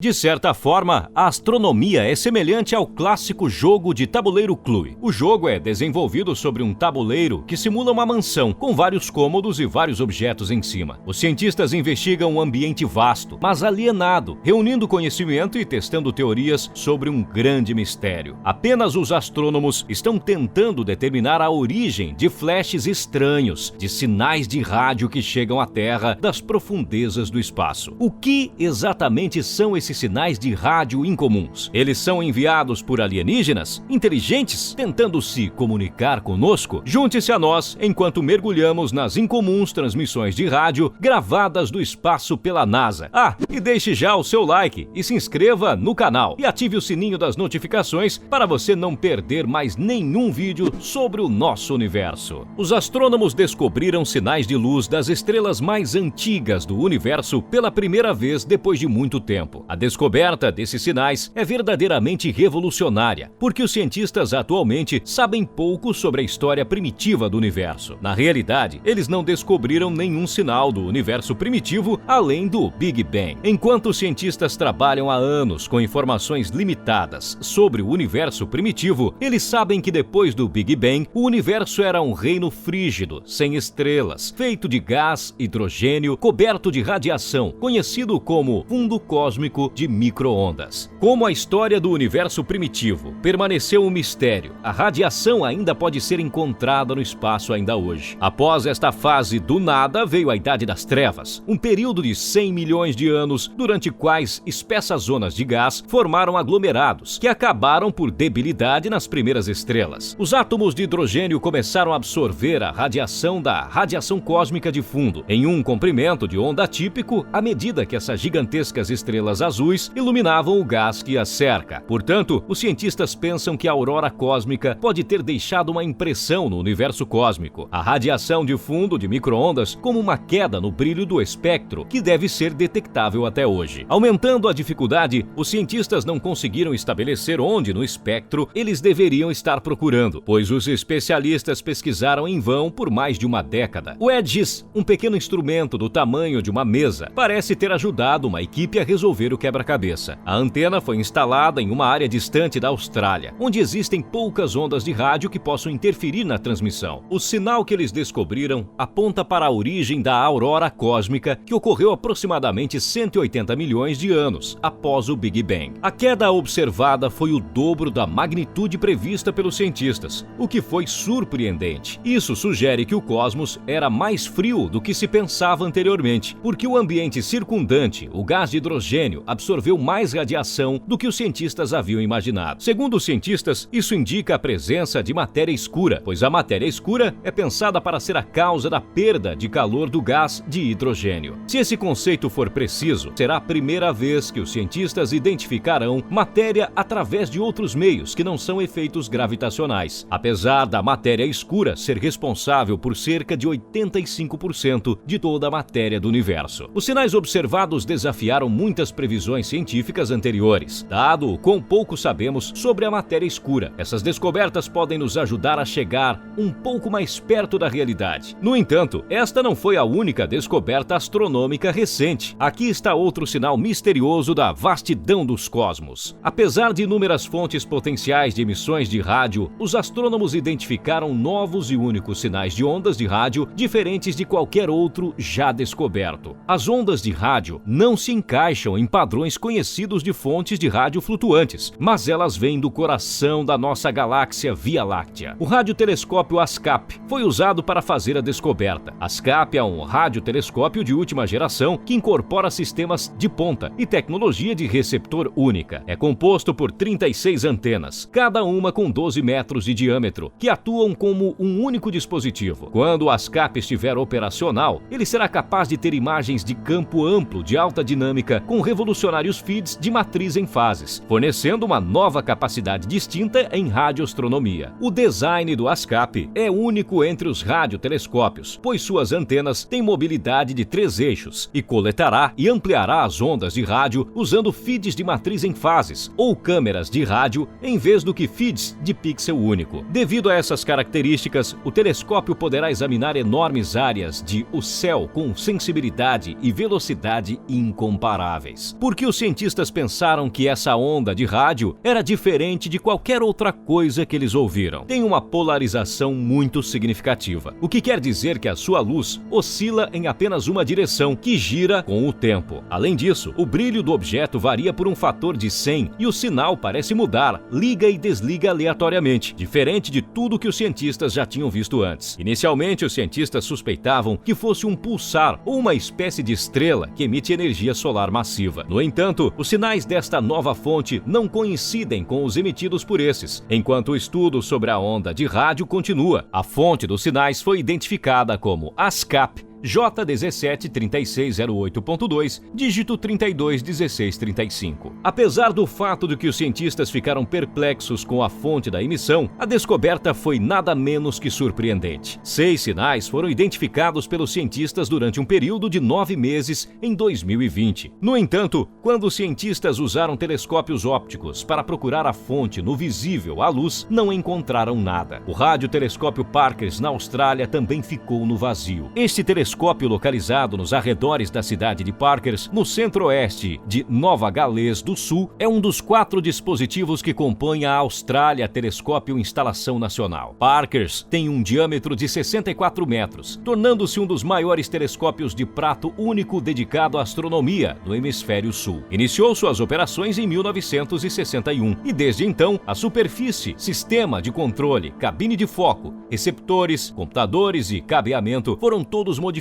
De certa forma, a astronomia é semelhante ao clássico jogo de tabuleiro Clue. O jogo é desenvolvido sobre um tabuleiro que simula uma mansão, com vários cômodos e vários objetos em cima. Os cientistas investigam um ambiente vasto, mas alienado, reunindo conhecimento e testando teorias sobre um grande mistério. Apenas os astrônomos estão tentando determinar a origem de flashes estranhos, de sinais de rádio que chegam à Terra das profundezas do espaço. O que exatamente são esses sinais de rádio incomuns? Eles são enviados por alienígenas inteligentes tentando se comunicar conosco? Junte-se a nós enquanto mergulhamos nas incomuns transmissões de rádio gravadas do espaço pela NASA. E deixe já o seu like e se inscreva no canal e ative o sininho das notificações para você não perder mais nenhum vídeo sobre o nosso universo. Os astrônomos descobriram sinais de luz das estrelas mais antigas do universo pela primeira vez depois de muito tempo. A descoberta desses sinais é verdadeiramente revolucionária, porque os cientistas atualmente sabem pouco sobre a história primitiva do universo. Na realidade, eles não descobriram nenhum sinal do universo primitivo além do Big Bang. Enquanto os cientistas trabalham há anos com informações limitadas sobre o universo primitivo, eles sabem que depois do Big Bang, o universo era um reino frígido, sem estrelas, feito de gás, hidrogênio, coberto de radiação, conhecido como fundo cósmico de micro-ondas. Como a história do universo primitivo permaneceu um mistério, a radiação ainda pode ser encontrada no espaço ainda hoje. Após esta fase do nada veio a Idade das Trevas, um período de 100 milhões de anos, durante quais espessas zonas de gás formaram aglomerados, que acabaram por debilidade nas primeiras estrelas. Os átomos de hidrogênio começaram a absorver a radiação da radiação cósmica de fundo, em um comprimento de onda típico, à medida que essas gigantescas estrelas azuis iluminavam o gás que as cerca. Portanto, os cientistas pensam que a aurora cósmica pode ter deixado uma impressão no universo cósmico, a radiação de fundo de micro-ondas como uma queda no brilho do espectro, que deve ser detectável até hoje. Aumentando a dificuldade, os cientistas não conseguiram estabelecer onde no espectro eles deveriam estar procurando, pois os especialistas pesquisaram em vão por mais de uma década. O EDGIS, um pequeno instrumento do tamanho de uma mesa, parece ter ajudado uma equipe a resolver o quebra-cabeça. A antena foi instalada em uma área distante da Austrália, onde existem poucas ondas de rádio que possam interferir na transmissão. O sinal que eles descobriram aponta para a origem da aurora cósmica, que ocorreu aproximadamente 180 milhões de anos após o Big Bang. A queda observada foi o dobro da magnitude prevista pelos cientistas, o que foi surpreendente. Isso sugere que o cosmos era mais frio do que se pensava anteriormente, porque o ambiente circundante, o gás de hidrogênio, absorveu mais radiação do que os cientistas haviam imaginado. Segundo os cientistas, isso indica a presença de matéria escura, pois a matéria escura é pensada para ser a causa da perda de calor do gás de hidrogênio. Se esse conceito for preciso, será a primeira vez que os cientistas identificarão matéria através de outros meios que não são efeitos gravitacionais, apesar da matéria escura ser responsável por cerca de 85% de toda a matéria do universo. Os sinais observados desafiaram muitas previsões científicas anteriores, dado o quão pouco sabemos sobre a matéria escura. Essas descobertas podem nos ajudar a chegar um pouco mais perto da realidade. No entanto, esta não foi a única descoberta astronômica recente. Aqui está outro sinal misterioso da vastidão dos cosmos. Apesar de inúmeras fontes potenciais de emissões de rádio, os astrônomos identificaram novos e únicos sinais de ondas de rádio diferentes de qualquer outro já descoberto. As ondas de rádio não se encaixam em padrões conhecidos de fontes de rádio flutuantes, mas elas vêm do coração da nossa galáxia Via Láctea. O radiotelescópio ASCAP foi usado para fazer a descoberta. ASCAP é um radiotelescópio de última geração que incorpora sistemas de ponta e tecnologia de receptor única. É composto por 36 antenas, cada uma com 12 metros de diâmetro, que atuam como um único dispositivo. Quando o ASCAP estiver operacional, ele será capaz de ter imagens de campo amplo de alta dinâmica com revolucionários feeds de matriz em fases, fornecendo uma nova capacidade distinta em radioastronomia. O design do ASCAP é único entre os radiotelescópios, pois suas antenas têm mobilidade de 3 eixos e coletará e ampliará as ondas de rádio usando feeds de matriz em fases ou câmeras de rádio em vez do que feeds de pixel único. Devido a essas características, o telescópio poderá examinar enormes áreas de o céu com sensibilidade e velocidade incomparáveis. Por porque os cientistas pensaram que essa onda de rádio era diferente de qualquer outra coisa que eles ouviram. Tem uma polarização muito significativa, o que quer dizer que a sua luz oscila em apenas uma direção, que gira com o tempo. Além disso, o brilho do objeto varia por um fator de 100 e o sinal parece mudar, liga e desliga aleatoriamente, diferente de tudo que os cientistas já tinham visto antes. Inicialmente, os cientistas suspeitavam que fosse um pulsar ou uma espécie de estrela que emite energia solar massiva. No entanto, os sinais desta nova fonte não coincidem com os emitidos por esses, enquanto o estudo sobre a onda de rádio continua. A fonte dos sinais foi identificada como ASCAP J173608.2, dígito 321635. Apesar do fato de que os cientistas ficaram perplexos com a fonte da emissão, a descoberta foi nada menos que surpreendente. 6 sinais foram identificados pelos cientistas durante um período de 9 meses em 2020. No entanto, quando os cientistas usaram telescópios ópticos para procurar a fonte no visível à luz, não encontraram nada. O radiotelescópio Parkes na Austrália também ficou no vazio. Este telescópio localizado nos arredores da cidade de Parkes, no centro-oeste de Nova Gales do Sul, é um dos 4 dispositivos que compõem a Australia Telescópio Instalação Nacional. Parkes tem um diâmetro de 64 metros, tornando-se um dos maiores telescópios de prato único dedicado à astronomia no hemisfério sul. Iniciou suas operações em 1961 e desde então a superfície, sistema de controle, cabine de foco, receptores, computadores e cabeamento foram todos modificados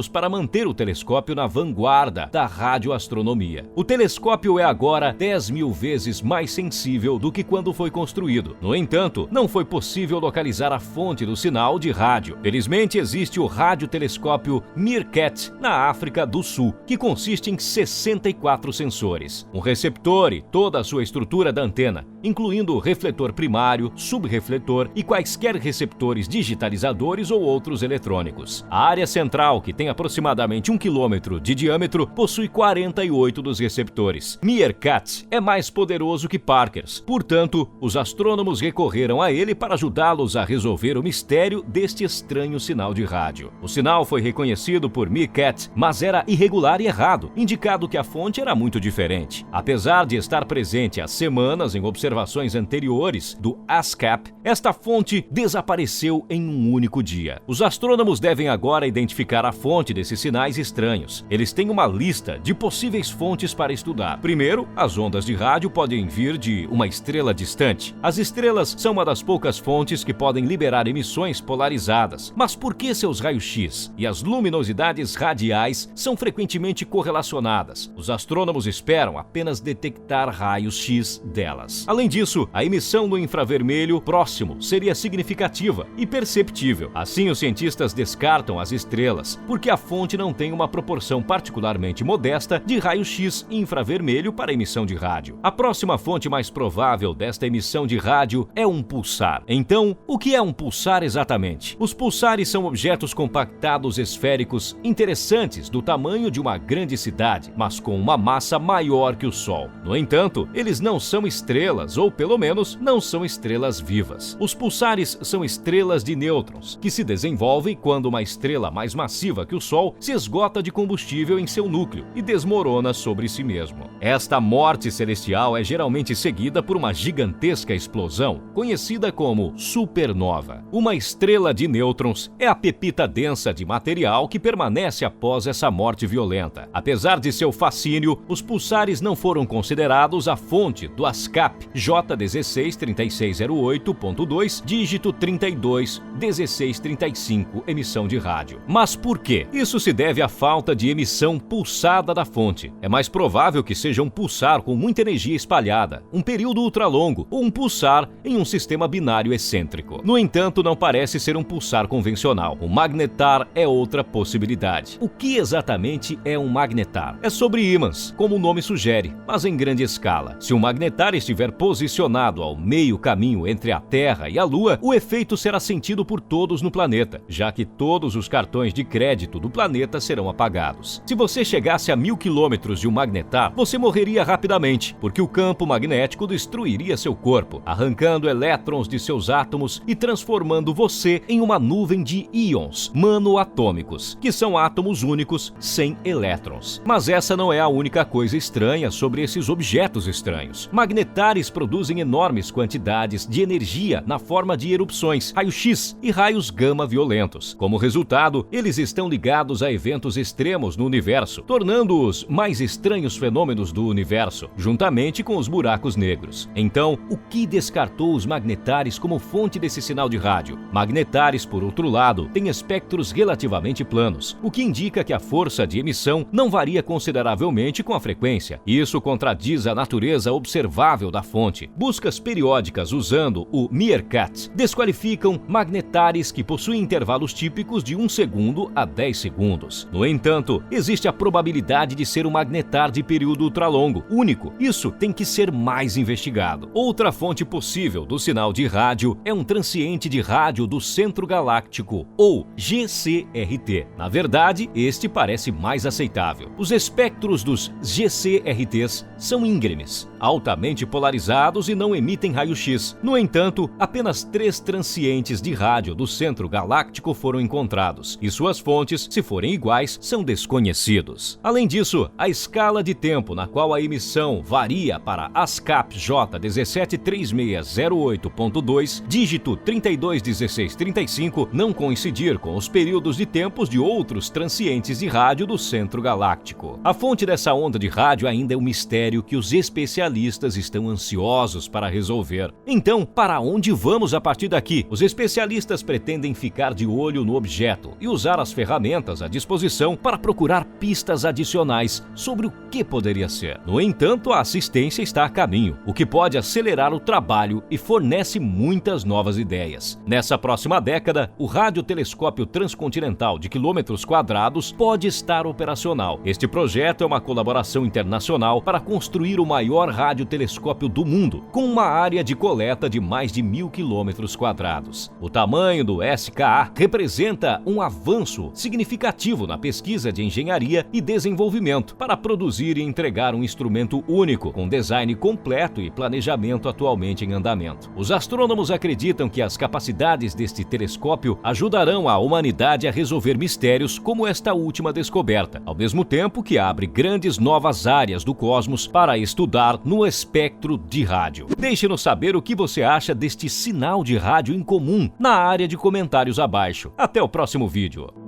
para manter o telescópio na vanguarda da radioastronomia. O telescópio é agora 10.000 vezes mais sensível do que quando foi construído. No entanto, não foi possível localizar a fonte do sinal de rádio. Felizmente, existe o radiotelescópio Meerkat na África do Sul, que consiste em 64 sensores, um receptor e toda a sua estrutura da antena, incluindo o refletor primário, subrefletor e quaisquer receptores digitalizadores ou outros eletrônicos. A área central, que tem aproximadamente 1 km de diâmetro, possui 48 dos receptores. Meerkat é mais poderoso que Parkes, portanto, os astrônomos recorreram a ele para ajudá-los a resolver o mistério deste estranho sinal de rádio. O sinal foi reconhecido por Meerkat, mas era irregular e errado, indicando que a fonte era muito diferente. Apesar de estar presente há semanas em observações anteriores do ASCAP, esta fonte desapareceu em um único dia. Os astrônomos devem agora identificar a fonte desses sinais estranhos. Eles têm uma lista de possíveis fontes para estudar. Primeiro, as ondas de rádio podem vir de uma estrela distante. As estrelas são uma das poucas fontes que podem liberar emissões polarizadas. Mas por que seus raios-x e as luminosidades radiais são frequentemente correlacionadas? Os astrônomos esperam apenas detectar raios-x delas. Além disso, a emissão do infravermelho próximo seria significativa e perceptível. Assim, os cientistas descartam as estrelas, porque a fonte não tem uma proporção particularmente modesta de raio-x e infravermelho para emissão de rádio. A próxima fonte mais provável desta emissão de rádio é um pulsar. Então, o que é um pulsar exatamente? Os pulsares são objetos compactados esféricos interessantes do tamanho de uma grande cidade, mas com uma massa maior que o Sol. No entanto, eles não são estrelas, ou pelo menos não são estrelas vivas. Os pulsares são estrelas de nêutrons, que se desenvolvem quando uma estrela mais massiva que o Sol se esgota de combustível em seu núcleo e desmorona sobre si mesmo. Esta morte celestial é geralmente seguida por uma gigantesca explosão, conhecida como supernova. Uma estrela de nêutrons é a pepita densa de material que permanece após essa morte violenta. Apesar de seu fascínio, os pulsares não foram considerados a fonte do ASCAP J163608.2, dígito 321635, emissão de rádio. Mas por quê? Isso se deve à falta de emissão pulsada da fonte. É mais provável que seja um pulsar com muita energia espalhada, um período ultralongo ou um pulsar em um sistema binário excêntrico. No entanto, não parece ser um pulsar convencional. Um magnetar é outra possibilidade. O que exatamente é um magnetar? É sobre ímãs, como o nome sugere, mas em grande escala. Se um magnetar estiver posicionado ao meio caminho entre a Terra e a Lua, o efeito será sentido por todos no planeta, já que todos os cartões de de crédito do planeta serão apagados. Se você chegasse a 1000 quilômetros de um magnetar, você morreria rapidamente, porque o campo magnético destruiria seu corpo, arrancando elétrons de seus átomos e transformando você em uma nuvem de íons monoatômicos, que são átomos únicos sem elétrons. Mas essa não é a única coisa estranha sobre esses objetos estranhos. Magnetares produzem enormes quantidades de energia na forma de erupções, raio-x e raios gama violentos. Como resultado, eles estão ligados a eventos extremos no universo, tornando-os mais estranhos fenômenos do universo, juntamente com os buracos negros. Então, o que descartou os magnetares como fonte desse sinal de rádio? Magnetares, por outro lado, têm espectros relativamente planos, o que indica que a força de emissão não varia consideravelmente com a frequência. Isso contradiz a natureza observável da fonte. Buscas periódicas usando o Meerkat desqualificam magnetares que possuem intervalos típicos de 1 segundo a 10 segundos. No entanto, existe a probabilidade de ser um magnetar de período ultralongo, único. Isso tem que ser mais investigado. Outra fonte possível do sinal de rádio é um transiente de rádio do Centro Galáctico, ou GCRT. Na verdade, este parece mais aceitável. Os espectros dos GCRTs são íngremes, altamente polarizados e não emitem raio-x. No entanto, apenas 3 transientes de rádio do Centro Galáctico foram encontrados, e suas fontes, se forem iguais, são desconhecidos. Além disso, a escala de tempo na qual a emissão varia para ASCAP J1736082, dígito 321635, não coincidir com os períodos de tempos de outros transientes de rádio do Centro Galáctico. A fonte dessa onda de rádio ainda é um mistério que os especialistas estão ansiosos para resolver. Então, para onde vamos a partir daqui? Os especialistas pretendem ficar de olho no objeto e usar as ferramentas à disposição para procurar pistas adicionais sobre o que poderia ser. No entanto, a assistência está a caminho, o que pode acelerar o trabalho e fornece muitas novas ideias. Nessa próxima década, o radiotelescópio transcontinental de quilômetros quadrados pode estar operacional. Este projeto é uma colaboração internacional para construir o maior radiotelescópio do mundo, com uma área de coleta de mais de 1000 quilômetros quadrados. O tamanho do SKA representa um avanço significativo na pesquisa de engenharia e desenvolvimento para produzir e entregar um instrumento único, com design completo e planejamento atualmente em andamento. Os astrônomos acreditam que as capacidades deste telescópio ajudarão a humanidade a resolver mistérios como esta última descoberta, ao mesmo tempo que abre grandes novas áreas do cosmos para estudar no espectro de rádio. Deixe-nos saber o que você acha deste sinal de rádio incomum na área de comentários abaixo. Até o próximo vídeo.